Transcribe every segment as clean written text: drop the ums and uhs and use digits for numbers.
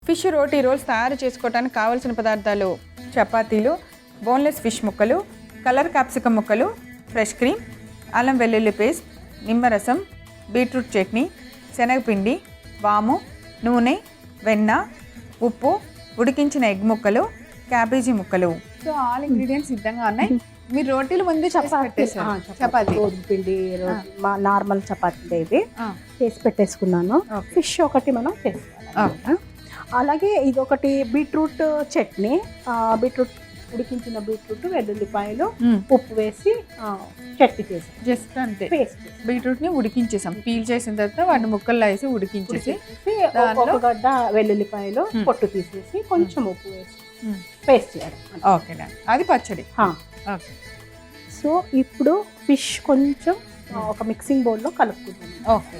Fish రోటీ roles తయారు చేసుకోవడానికి కావలసిన పదార్థాలు: చపాతీలు, బోన్లెస్ ఫిష్ ముక్కలు, కలర్ క్యాప్సికమ్ ముక్కలు, ఫ్రెష్ క్రీమ్, అల్లం వెల్లుల్లి పేస్ట్, నిమ్మరసం, బీట్రూట్ చట్నీ, శనగపిండి, వాము, నూనె, వెన్న, ఉప్పు, ఉడికించిన ఎగ్ ముక్కలు, క్యాబేజీ ముక్కలు. సో ఆల్ ఇంగ్రీడియంట్స్ సిద్ధంగా ఉన్నాయి. మీరు రోటీలు ముందే చపాతీ గోధుమ పిండి నార్మల్ చపాతీ ఇది చేసి పెట్టేసుకున్నాను. ఫిష్ ఒకటి మనం చేసుకోవాలి. అలాగే ఇది ఒకటి బీట్రూట్ చట్నీ, బీట్రూట్ ఉడికించిన బీట్రూట్, వెల్లుల్లిపాయలు, ఉప్పు వేసి చట్నీ చేసాం. జస్ట్ అంతే, పేస్ట్. బీట్రూట్ ని ఉడికించేసాం. పీల్ చేసిన తర్వాత వాటిని ముక్కల్లో వేసి ఉడికించేసి ఒక గడ్డ వెల్లుల్లిపాయలు పొట్టు తీసేసి కొంచెం ఉప్పు వేసి పేస్ట్ చేయడం. ఓకే, అది పచ్చడి. ఓకే, సో ఇప్పుడు ఫిష్ కొంచెం ఒక మిక్సింగ్ బౌల్లో కలుపుకుంటాం. ఓకే.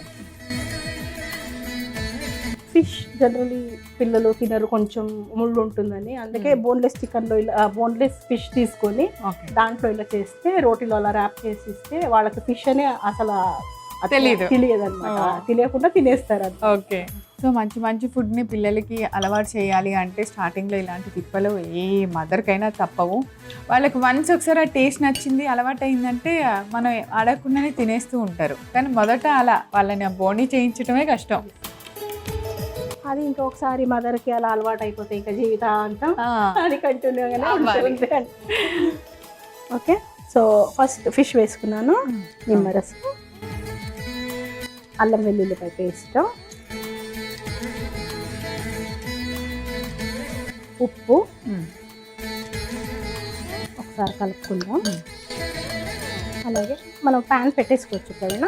ఫిష్ జనరలీ పిల్లలు తినరు, కొంచెం ముళ్ళు ఉంటుందని, అందుకే బోన్లెస్ చికెన్లో ఇలా బోన్లెస్ ఫిష్ తీసుకొని దాంట్లో ఇలా చేస్తే రోటీలో అలా ర్యాప్ చేసి ఇస్తే వాళ్ళకి ఫిష్ అనే అసలు తెలియదు అనమాట. తెలియకుండా తినేస్తారు అది. ఓకే. సో మంచి మంచి ఫుడ్ని పిల్లలకి అలవాటు చేయాలి అంటే స్టార్టింగ్లో ఇలాంటి తిప్పలు ఏ మదర్కైనా తప్పవు. వాళ్ళకి వన్స్ ఒకసారి ఆ టేస్ట్ నచ్చింది, అలవాటు అయిందంటే మనం అడగకుండానే తినేస్తూ ఉంటారు. కానీ మొదట అలా వాళ్ళని బోనీ చేయించడమే కష్టం. అది ఇంకొకసారి మదర్కి అలా అలవాటు అయిపోతే ఇంకా జీవితాంతం అది కంటిన్యూగానే ఉంటుంది. ఓకే, సో ఫస్ట్ ఫిష్ వేసుకున్నాను. నిమ్మరసం, అల్లం వెల్లుల్లిపాయ పేస్ట్, ఉప్పు, ఒకసారి కలుపుకుందాం. అలాగే మనం ప్యాన్ పెట్టేసుకోవచ్చు పైన.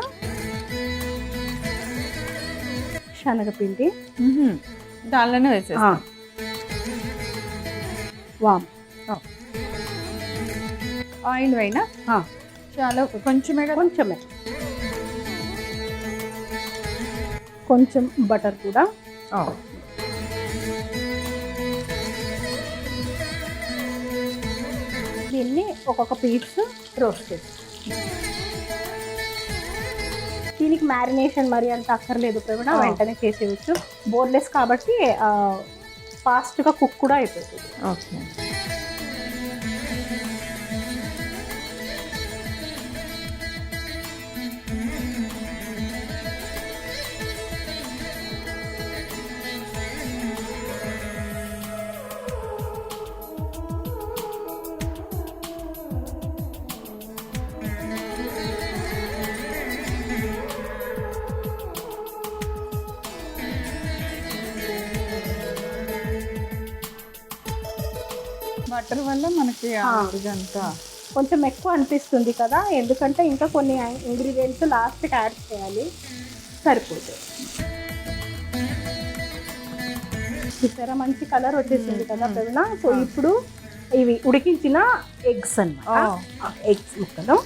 శనగపిండి దానిలోనే వేసేస్తాం. వామ్, ఆయిల్ అయినా చాలా కొంచెమే కొంచెం బటర్ కూడా. దీన్ని ఒక్కొక్క పీస్ రోస్ట్ చేసి, దీనికి మ్యారినేషన్ మరి అంత అక్కర్లేదు ప్రవీణ, వెంటనే చేసేయచ్చు. బోన్లెస్ కాబట్టి ఫాస్ట్గా కుక్ కూడా అయిపోతుంది. ఓకే. బటర్ వల్ల మనకి అంతా కొంచెం ఎక్కువ అనిపిస్తుంది కదా, ఎందుకంటే ఇంకా కొన్ని ఇంగ్రీడియంట్స్ లాస్ట్కి యాడ్ చేయాలి, సరిపోతుంది. చూసారా మంచి కలర్ వచ్చేసింది కదా ప్రవీణ. సో ఇప్పుడు ఇవి ఉడికించిన ఎగ్స్ అన్నమాట. ఎగ్స్ ముక్కలు,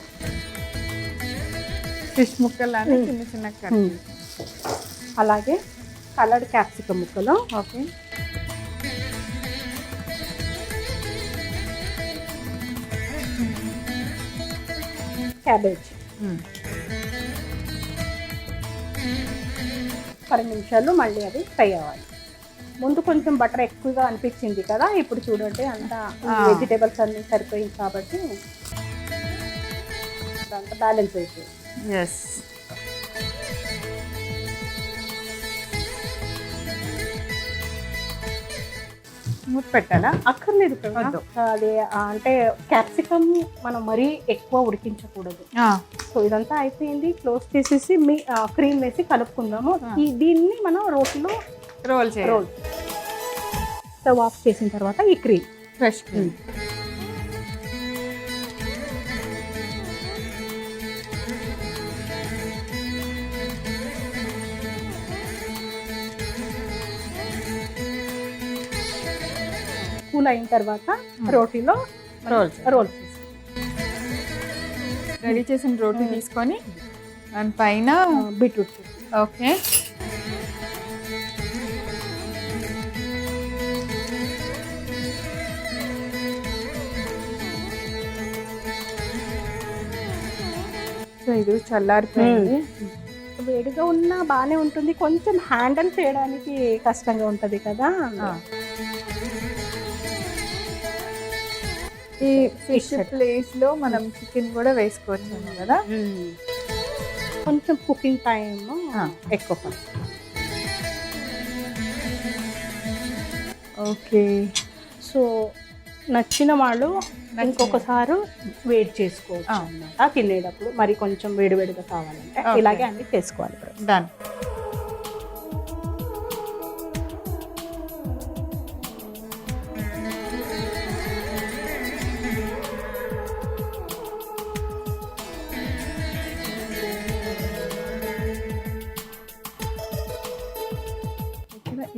ఫిష్ ముక్కలు అని చిన్న చిన్న, అలాగే కలర్డ్ క్యాప్సికమ్ ముక్కలు, ఓకే, క్యాబేజ్. 10 నిమిషాలు మళ్ళీ అది ఫ్రై అవ్వాలి. ముందు కొంచెం బటర్ ఎక్కువగా అనిపించింది కదా, ఇప్పుడు చూడండి అంతా వెజిటేబుల్స్ అన్నీ సరిపోయింది కాబట్టి అంతా బ్యాలెన్స్ అయిపోయింది. ఎస్. మూత పెట్టాలా? అక్కర్లేదు కదా, అది అంటే క్యాప్సికమ్ మనం మరీ ఎక్కువ ఉడికించకూడదు. సో ఇదంతా అయిపోయింది, క్లోజ్ చేసేసి క్రీమ్ వేసి కలుపుకుందాము. దీన్ని మనం రోటీలో రోల్ స్టవ్ ఆఫ్ చేసిన తర్వాత ఈ క్రీమ్, ఫ్రెష్ క్రీమ్, కూల్ అయిన తర్వాత రోటీలో రోల్ రెడీ చేసిన రోటీ తీసుకొని దాని పైన బీట్రూట్. ఓకే, సో ఇది చల్లారిపోయింది. వేడిగా ఉన్నా బాగానే ఉంటుంది, కొంచెం హ్యాండిల్ చేయడానికి కష్టంగా ఉంటుంది కదా. ఈ ఫిష్ ప్లేస్లో మనం చికెన్ కూడా వేసుకోవచ్చు కదా. కొంచెం కుకింగ్ టైం ఎక్కువ పడుతుంది. ఓకే. సో నచ్చిన వాళ్ళు ఇంకొకసారి వేడి చేసుకోవచ్చు అన్నమాట తినేటప్పుడు. మరి కొంచెం వేడివేడిగా కావాలంటే ఇలాగే అన్ని చేసుకోవాలి. డన్.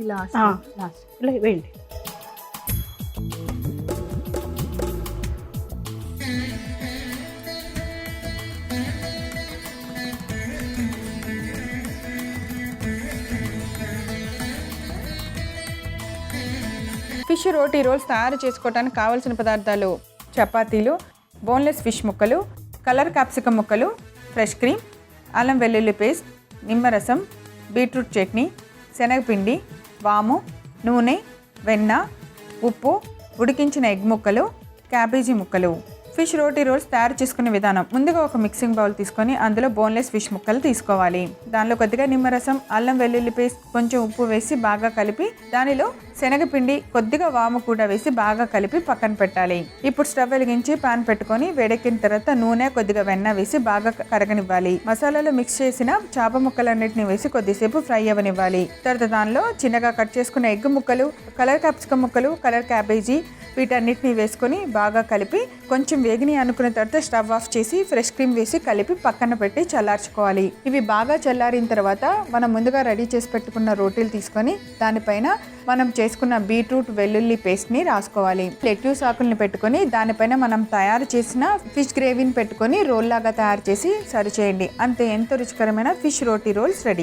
ఇలా లాస్ట్ ఇలా వేయండి. ఫిష్ రోటీ రోల్స్ తయారు చేసుకోవడానికి కావాల్సిన పదార్థాలు: చపాతీలు, బోన్లెస్ ఫిష్ ముక్కలు, కలర్ క్యాప్సికమ్ ముక్కలు, ఫ్రెష్ క్రీమ్, అల్లం వెల్లుల్లి పేస్ట్, నిమ్మరసం, బీట్రూట్ చట్నీ, శనగపిండి, వాము, నూనె, వెన్న, ఉప్పు, ఉడికించిన ఎగ్ ముక్కలు, క్యాబేజీ ముక్కలు. ఫిష్ రోటీ రోల్స్ తయారు చేసుకునే విధానం: ముందుగా ఒక మిక్సింగ్ బౌల్ తీసుకొని అందులో బోన్లెస్ ఫిష్ ముక్కలు తీసుకోవాలి. దానిలో కొద్దిగా నిమ్మరసం, అల్లం వెల్లుల్లి పేస్ట్, కొంచెం ఉప్పు వేసి బాగా కలిపి దానిలో శనగపిండి, కొద్దిగా వాము కూడా వేసి బాగా కలిపి పక్కన పెట్టాలి. ఇప్పుడు స్టవ్ వెలిగించి పాన్ పెట్టుకొని వేడెక్కిన తర్వాత నూనె, కొద్దిగా వెన్న వేసి బాగా కరగనివ్వాలి. మసాలాలో మిక్స్ చేసిన చేప ముక్కలన్నిటిని వేసి కొద్దిసేపు ఫ్రై అవ్వనివ్వాలి. తర్వాత దానిలో చిన్నగా కట్ చేసుకున్న ఎగ్ ముక్కలు, కలర్ క్యాప్సికమ్ ముక్కలు, కలర్ క్యాబేజీ వీటన్నిటిని వేసుకొని బాగా కలిపి కొంచెం వేగిని అనుకున్న తర్వాత స్టవ్ ఆఫ్ చేసి ఫ్రెష్ క్రీమ్ వేసి కలిపి పక్కన పెట్టి చల్లార్చుకోవాలి. ఇవి బాగా చల్లారిన తర్వాత మనం ముందుగా రెడీ చేసి పెట్టుకున్న రోటీలు తీసుకొని దానిపైన మనం చేసుకున్న బీట్రూట్ వెల్లుల్లి పేస్ట్ని రాసుకోవాలి. లెట్యూస్ ఆకుల్ని పెట్టుకొని దానిపైన మనం తయారు చేసిన ఫిష్ గ్రేవీని పెట్టుకొని రోల్ లాగా తయారు చేసి సర్వ్ చేయండి. అంతే, ఎంతో రుచికరమైన ఫిష్ రోటీ రోల్స్ రెడీ.